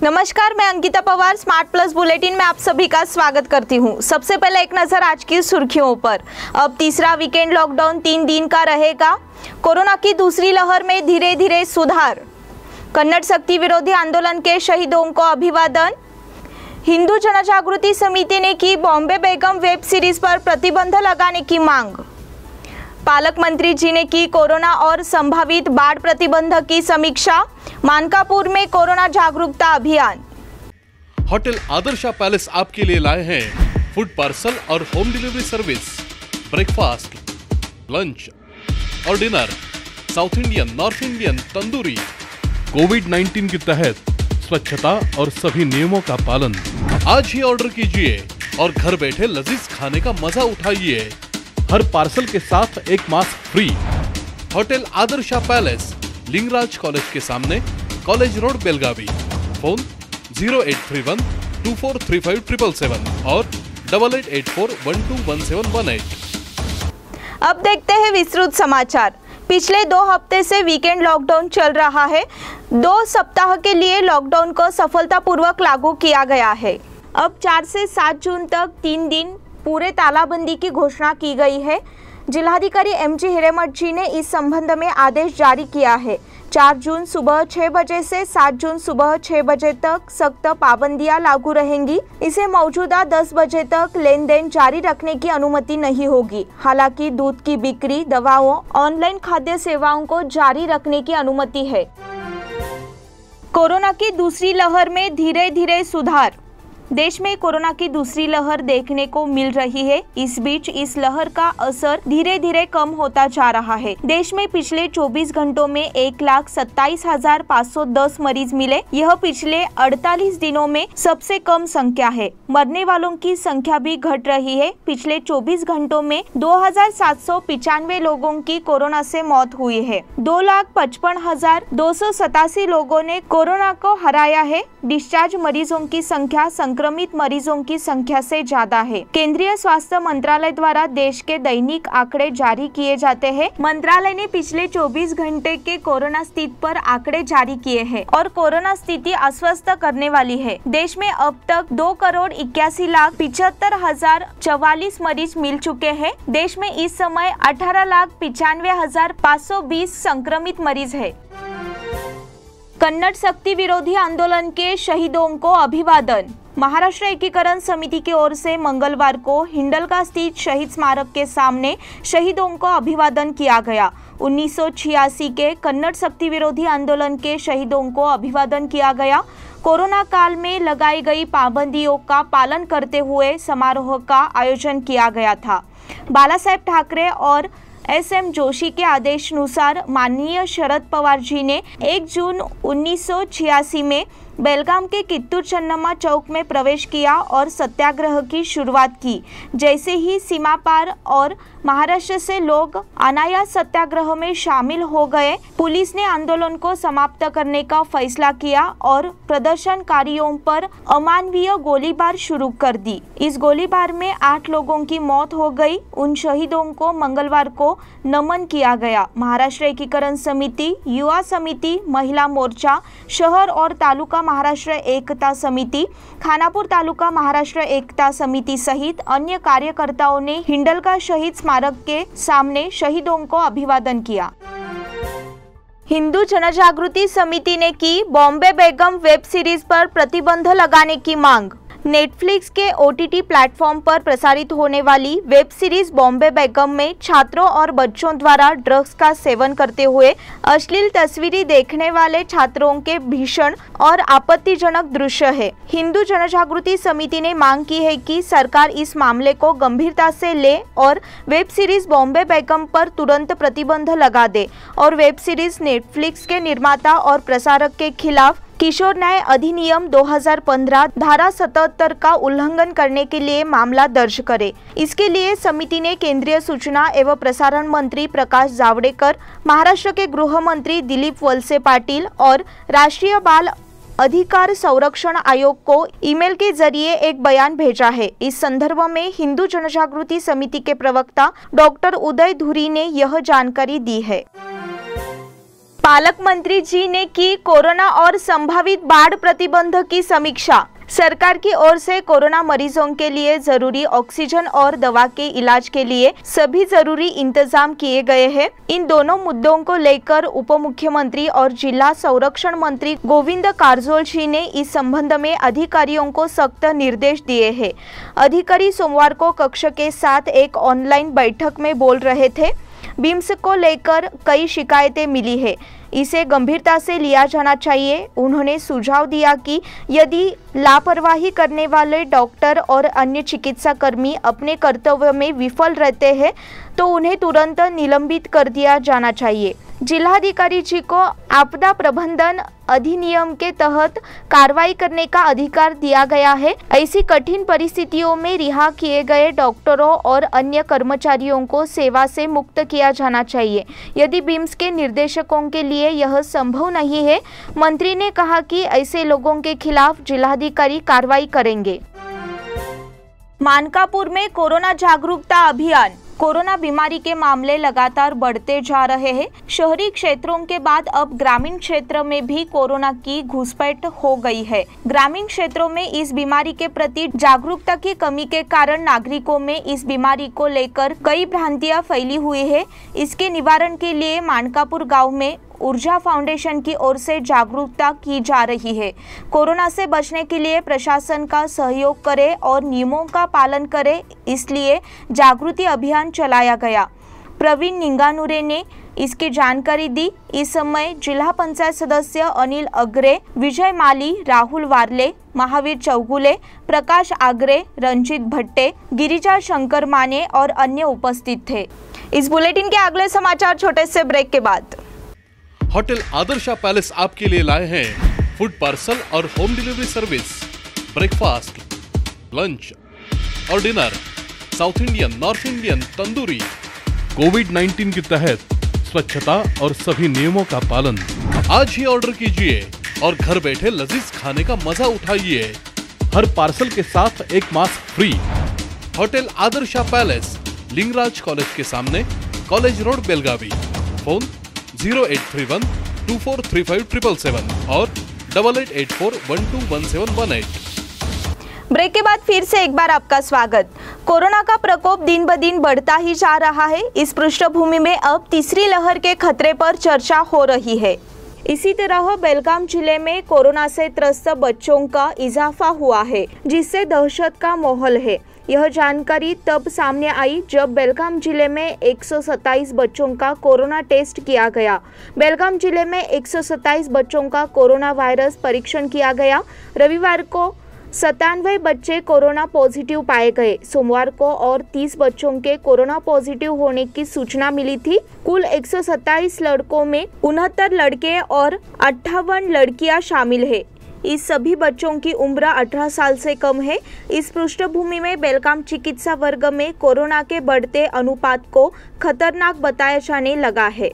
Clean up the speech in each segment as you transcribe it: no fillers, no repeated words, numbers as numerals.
नमस्कार, मैं Ankita Pawar smart plus bulletin में आप सभी का स्वागत करती हूं। सबसे पहले एक नजर आज की सुर्खियों पर। अब तीसरा वीकेंड लॉकडाउन 3 दिन का रहेगा। कोरोना की दूसरी लहर में धीरे धीरे सुधार। कन्नड़ शक्ति विरोधी आंदोलन के शहीदों को अभिवादन। हिंदू जनजागृति समिति ने की बॉम्बे बेगम वेब सीरीज पर प्रतिबंध लगाने की मांग। पालक मंत्री जी ने की कोरोना और संभावित बाढ़ प्रतिबंध की समीक्षा। मानकापुर में कोरोना जागरूकता अभियान। होटल आदर्शा पैलेस आपके लिए लाए हैं फूड पार्सल और home delivery service, breakfast, lunch और dinner, south Indian, north Indian, tandoori. कोविड-19 के तहत स्वच्छता और सभी नियमों का पालन। आज ही ऑर्डर कीजिए और घर बैठे लजीज खाने का मजा उठाइए। हर पार्सल के साथ एक mask free. Hotel Adarsha palace, Lingaraj college के सामने, कॉलेज रोड, बेलगावी। फोन 0831 2435 और 8884121718। अब देखते हैं विस्तृत समाचार। पिछले 2 हफ्ते से वीकेंड लॉकडाउन चल रहा है। 2 सप्ताह के लिए लॉकडाउन को सफलतापूर्वक लागू किया गया है। अब 4 से 7 जून तक 3 दिन पूरे तालाबंदी की घोषणा की गई है। जिलाधिकारी एमजी हिरेमठ जी ने इस संबंध में आदेश जारी किया है। 4 जून सुबह 6 बजे से 7 जून सुबह 6 बजे तक सख्त पाबंदियां लागू रहेंगी। इसे मौजूदा 10 बजे तक लेन देन जारी रखने की अनुमति नहीं होगी। हालांकि दूध की बिक्री, दवाओं, ऑनलाइन खाद्य सेवाओं को जारी रखने की अनुमति है। कोरोना की दूसरी लहर में धीरे धीरे सुधार। देश में कोरोना की दूसरी लहर देखने को मिल रही है। इस बीच इस लहर का असर धीरे धीरे कम होता जा रहा है। देश में पिछले 24 घंटों में 1,27,510 मरीज मिले। यह पिछले 48 दिनों में सबसे कम संख्या है। मरने वालों की संख्या भी घट रही है। पिछले 24 घंटों में 2,795 लोगों की कोरोना से मौत हुई है। 2,55,287 लोगों ने कोरोना को हराया है। डिस्चार्ज मरीजों की संख्या संक्रमित मरीजों की संख्या से ज्यादा है। केंद्रीय स्वास्थ्य मंत्रालय द्वारा देश के दैनिक आंकड़े जारी किए जाते हैं। मंत्रालय ने पिछले 24 घंटे के कोरोना स्थिति पर आंकड़े जारी किए हैं और कोरोना स्थिति आश्वस्त करने वाली है। देश में अब तक 2,81,75,044 मरीज मिल चुके हैं। देश में इस समय 18,95,520 संक्रमित मरीज है। कन्नड़ शक्ति विरोधी आंदोलन के शहीदों को अभिवादन। महाराष्ट्र एकीकरण समिति की ओर से मंगलवार को हिंडलगा स्थित शहीद स्मारक के सामने शहीदों को अभिवादन किया गया। 1986 के कन्नड़ शक्ति विरोधी आंदोलन के शहीदों को अभिवादन किया गया। कोरोना काल में लगाई गई पाबंदियों का पालन करते हुए समारोह का आयोजन किया गया था। बाला साहेब ठाकरे और एसएम जोशी के आदेशानुसार माननीय शरद पवार जी ने 1 जून 1986 में बेलगाम के कित्तूर चन्नम्मा चौक में प्रवेश किया और सत्याग्रह की शुरुआत की। जैसे ही सीमा पार और महाराष्ट्र से लोग अनायास सत्याग्रह में शामिल हो गए, पुलिस ने आंदोलन को समाप्त करने का फैसला किया और प्रदर्शनकारियों पर अमानवीय गोलीबार शुरू कर दी। इस गोलीबार में 8 लोगों की मौत हो गई। उन शहीदों को मंगलवार को नमन किया गया। महाराष्ट्र एकीकरण समिति, युवा समिति, महिला मोर्चा, शहर और तालुका महाराष्ट्र एकता समिति, खानापुर तालुका महाराष्ट्र एकता समिति सहित अन्य कार्यकर्ताओं ने हिंडलगा शहीद स्मारक के सामने शहीदों को अभिवादन किया। हिंदू जनजागृति समिति ने की बॉम्बे बेगम वेब सीरीज पर प्रतिबंध लगाने की मांग। नेटफ्लिक्स के OTT प्लेटफॉर्म पर प्रसारित होने वाली वेब सीरीज बॉम्बे बेगम में छात्रों और बच्चों द्वारा ड्रग्स का सेवन करते हुए अश्लील तस्वीरें देखने वाले छात्रों के भीषण और आपत्तिजनक दृश्य है। हिंदू जनजागृति समिति ने मांग की है कि सरकार इस मामले को गंभीरता से ले और वेब सीरीज बॉम्बे बेगम पर तुरंत प्रतिबंध लगा दे और वेब सीरीज नेटफ्लिक्स के निर्माता और प्रसारक के खिलाफ किशोर न्याय अधिनियम 2015 धारा 77 का उल्लंघन करने के लिए मामला दर्ज करे। इसके लिए समिति ने केंद्रीय सूचना एवं प्रसारण मंत्री प्रकाश जावड़ेकर, महाराष्ट्र के गृह मंत्री दिलीप वलसे पाटिल और राष्ट्रीय बाल अधिकार संरक्षण आयोग को ईमेल के जरिए एक बयान भेजा है। इस संदर्भ में हिंदू जनजागृति समिति के प्रवक्ता डॉक्टर उदय धुरी ने यह जानकारी दी है। पालक मंत्री जी ने की कोरोना और संभावित बाढ़ प्रतिबंध की समीक्षा। सरकार की ओर से कोरोना मरीजों के लिए जरूरी ऑक्सीजन और दवा के इलाज के लिए सभी जरूरी इंतजाम किए गए हैं। इन दोनों मुद्दों को लेकर उप मुख्यमंत्री और जिला संरक्षण मंत्री गोविंद कारजोल जी ने इस संबंध में अधिकारियों को सख्त निर्देश दिए हैं। अधिकारी सोमवार को कक्ष के साथ एक ऑनलाइन बैठक में बोल रहे थे। बिम्स को लेकर कई शिकायतें मिली है, इसे गंभीरता से लिया जाना चाहिए। उन्होंने सुझाव दिया कि यदि लापरवाही करने वाले डॉक्टर और अन्य चिकित्सा कर्मी अपने कर्तव्य में विफल रहते हैं तो उन्हें तुरंत निलंबित कर दिया जाना चाहिए। जिलाधिकारी जी को आपदा प्रबंधन अधिनियम के तहत कार्रवाई करने का अधिकार दिया गया है। ऐसी कठिन परिस्थितियों में रिहा किए गए डॉक्टरों और अन्य कर्मचारियों को सेवा से मुक्त किया जाना चाहिए। यदि बिम्स के निर्देशकों के लिए यह संभव नहीं है, मंत्री ने कहा कि ऐसे लोगों के खिलाफ जिलाधिकारी कार्रवाई करेंगे। मानकापुर में कोरोना जागरूकता अभियान। कोरोना बीमारी के मामले लगातार बढ़ते जा रहे हैं। शहरी क्षेत्रों के बाद अब ग्रामीण क्षेत्र में भी कोरोना की घुसपैठ हो गई है। ग्रामीण क्षेत्रों में इस बीमारी के प्रति जागरूकता की कमी के कारण नागरिकों में इस बीमारी को लेकर कई भ्रांतियां फैली हुई है। इसके निवारण के लिए मानकापुर गांव में ऊर्जा फाउंडेशन की ओर से जागरूकता की जा रही है। कोरोना से बचने के लिए प्रशासन का सहयोग करें और नियमों का पालन करें, इसलिए जागृति अभियान चलाया गया। प्रवीण निंगानुरे ने इसकी जानकारी दी। इस समय जिला पंचायत सदस्य अनिल अग्रे, विजय माली, राहुल वार्ले, महावीर चौगुले, प्रकाश आगरे, रंजित भट्टे, गिरिजा शंकर माने और अन्य उपस्थित थे। इस बुलेटिन के अगले समाचार छोटे से ब्रेक के बाद। होटल आदर्शा पैलेस आपके लिए लाए हैं फूड पार्सल और home delivery service, breakfast, lunch और dinner, south Indian, north Indian, tandoori. कोविड-19 के तहत स्वच्छता और सभी नियमों का पालन। आज ही ऑर्डर कीजिए और घर बैठे लजीज खाने का मजा उठाइए। हर पार्सल के साथ एक mask free. Hotel Adarsha palace, Lingaraj college के सामने, कॉलेज रोड, बेलगावी। फोन 0831 2435 777 और 8884 121718। ब्रेक के बाद फिर से एक बार आपका स्वागत। कोरोना का प्रकोप दिन ब दिन बढ़ता ही जा रहा है। इस पृष्ठभूमि में अब तीसरी लहर के खतरे पर चर्चा हो रही है। इसी तरह बेलगाम जिले में कोरोना से त्रस्त बच्चों का इजाफा हुआ है, जिससे दहशत का माहौल है। यह जानकारी तब सामने आई जब बेलगाम जिले में 127 बच्चों का कोरोना टेस्ट किया गया। बेलगाम जिले में 127 बच्चों का कोरोना वायरस परीक्षण किया गया। रविवार को 97 बच्चे कोरोना पॉजिटिव पाए गए। सोमवार को और 30 बच्चों के कोरोना पॉजिटिव होने की सूचना मिली थी। कुल 127 लड़कों में 69 लड़के और 58 लड़कियां शामिल है। इस सभी बच्चों की उम्र 18 साल से कम है। इस पृष्ठभूमि में बेलगाम चिकित्सा वर्ग में कोरोना के बढ़ते अनुपात को खतरनाक बताया जाने लगा है।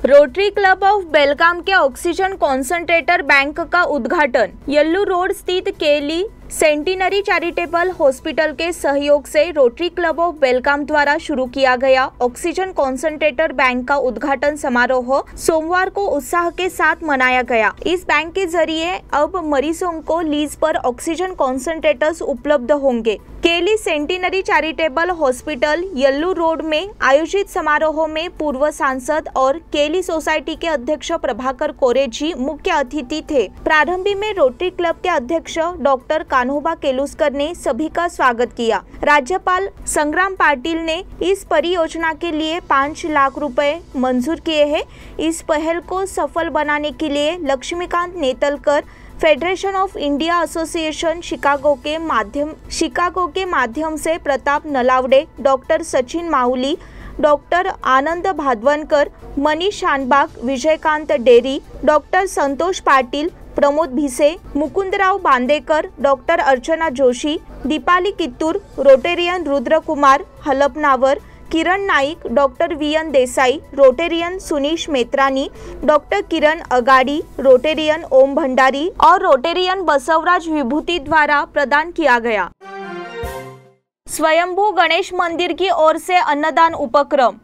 रोटरी क्लब ऑफ बेलगाम के ऑक्सीजन कॉन्सेंट्रेटर बैंक का उद्घाटन। येल्लू रोड स्थित केली सेंटिनरी चैरिटेबल हॉस्पिटल के सहयोग से रोटरी क्लब ऑफ बेलगाम द्वारा शुरू किया गया ऑक्सीजन कॉन्सेंट्रेटर बैंक का उद्घाटन समारोह सोमवार को उत्साह के साथ मनाया गया। इस बैंक के जरिए अब मरीजों को लीज पर ऑक्सीजन कॉन्सेंट्रेटर्स उपलब्ध होंगे। केली सेंटिनरी चैरिटेबल हॉस्पिटल येल्लू रोड में आयोजित समारोह में पूर्व सांसद और केली सोसाइटी के अध्यक्ष प्रभाकर कोरे जी मुख्य अतिथि थे। प्रारंभ में रोटरी क्लब के अध्यक्ष डॉक्टर कान्होबा केलुस्कर ने सभी का स्वागत किया। राज्यपाल संग्राम पाटिल ने इस परियोजना के लिए 5 लाख रुपए मंजूर किए हैं। इस पहल को सफल बनाने के लिए Laxmikant Netalkar, federation of India association Chicago के माध्यम से Pratap Nalawade, doctor Sachin Mauli, doctor Anand Bhadavankar, Manish Shanbag, Vijaykant Deri, doctor Santosh Patil, Pramod Bhise, Mukundrao Bandekar, doctor Archana Joshi, Deepali Kittur, Rotarian Rudrakumar Halpanavar, Kiran Naik, doctor VN Desai, Rotarian Suneesh Metrani, doctor Kiran Agadi, Rotarian ओम भंडारी और रोटेरियन बसवराज विभूति द्वारा प्रदान किया गया। स्वयंभू गणेश मंदिर की ओर से अन्नदान उपक्रम।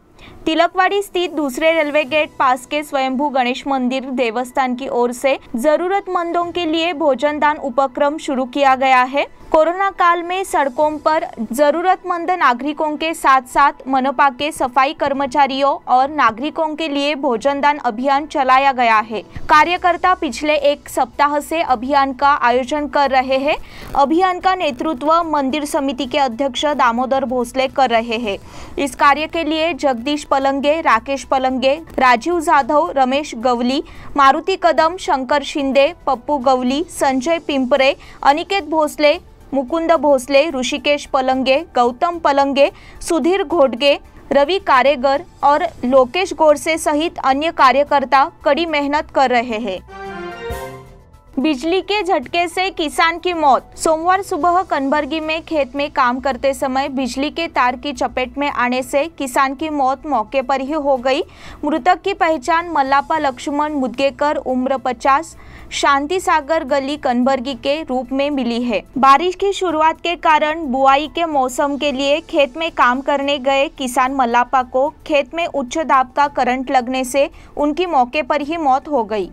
तिलकवाड़ी स्थित दूसरे रेलवे गेट पास के स्वयंभू गणेश मंदिर देवस्थान की ओर से जरूरतमंदों के लिए भोजन दान उपक्रम शुरू किया गया है। कोरोना काल में सड़कों पर जरूरतमंद नागरिकों के साथ साथ मनपा के सफाई कर्मचारियों और नागरिकों के लिए भोजन दान अभियान चलाया गया है। कार्यकर्ता पिछले एक सप्ताह से अभियान का आयोजन कर रहे हैं। अभियान का नेतृत्व मंदिर समिति के अध्यक्ष दामोदर भोसले कर रहे हैं। इस कार्य के लिए जगदीश पलंगे, राकेश पलंगे, राजीव जाधव, रमेश गवली, मारुति कदम, शंकर शिंदे, पप्पू गवली, संजय पिंपरे, अनिकेत भोसले, मुकुंद भोसले, ऋषिकेश पलंगे, गौतम पलंगे, सुधीर घोटगे, रवि कारेगर और लोकेश गोडसे सहित अन्य कार्यकर्ता कड़ी मेहनत कर रहे हैं। बिजली के झटके से किसान की मौत। सोमवार सुबह कनबर्गी में खेत में काम करते समय बिजली के तार की चपेट में आने से किसान की मौत मौके पर ही हो गई। मृतक की पहचान मल्लापा लक्ष्मण मुदगेकर उम्र 50 शांति सागर गली कनबर्गी के रूप में मिली है। बारिश की शुरुआत के कारण बुआई के मौसम के लिए खेत में काम करने गए किसान मल्लापा को खेत में उच्च दाब का करंट लगने से उनकी मौके पर ही मौत हो गई।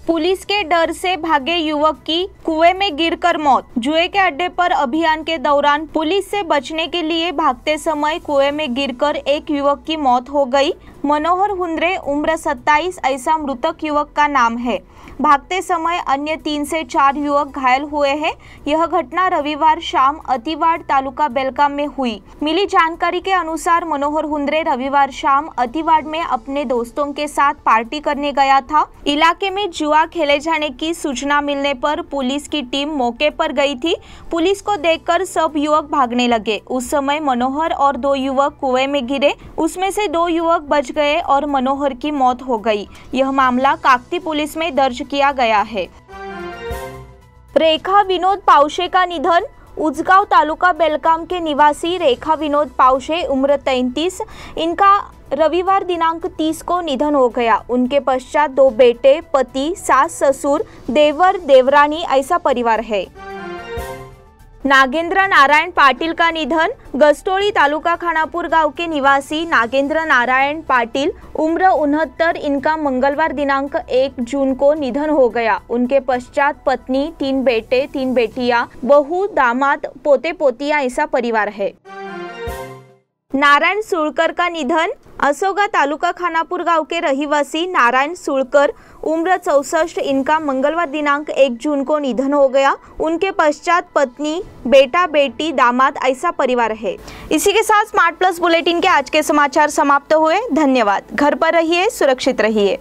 पुलिस के डर से भागे युवक की कुएं में गिरकर मौत। जुए के अड्डे पर अभियान के दौरान पुलिस से बचने के लिए भागते समय कुएं में गिरकर एक युवक की मौत हो गई। मनोहर हुंद्रे उम्र 27 ऐसा मृतक युवक का नाम है। भागते समय अन्य 3 से 4 युवक घायल हुए हैं। यह घटना रविवार शाम अतिवाड़ तालुका बेलगाम में हुई। मिली जानकारी के अनुसार मनोहर हुंद्रे रविवार शाम अतिवाड़ में अपने दोस्तों के साथ पार्टी करने गया था। इलाके में जुआ खेले जाने की सूचना मिलने पर पुलिस की टीम मौके पर गई थी। पुलिस को देखकर सब युवक भागने लगे। उस समय मनोहर और 2 युवक कुएं में गिरे। उसमें से 2 युवक बच गए और मनोहर की मौत हो गई। यह मामला काकती पुलिस में दर्ज किया गया है। रेखा विनोद पावशे का निधन। उजगांव तालुका बेलगाम के निवासी रेखा विनोद पावशे उम्र 33 इनका रविवार दिनांक 30 को निधन हो गया। उनके पश्चात 2 बेटे, पति, सास, ससुर, देवर, देवरानी ऐसा परिवार है। नागेंद्र नारायण पाटिल का निधन। गस्तोली तालुका खानापुर गांव के निवासी नागेंद्र नारायण पाटिल उम्र 69 इनका मंगलवार दिनांक 1 जून को निधन हो गया। उनके पश्चात पत्नी, 3 बेटे, 3 बेटियां, बहू, दामाद, पोते पोतियां ऐसा परिवार है। नारायण सुळकर का निधन। असोगा तालुका खानापुर गांव के रहिवासी नारायण सुळकर उम्र 64 इनका मंगलवार दिनांक 1 जून को निधन हो गया। उनके पश्चात पत्नी, बेटा, बेटी, दामाद ऐसा परिवार है। इसी के साथ स्मार्ट प्लस बुलेटिन के आज के समाचार समाप्त हुए। धन्यवाद। घर पर रहिए, सुरक्षित रहिए।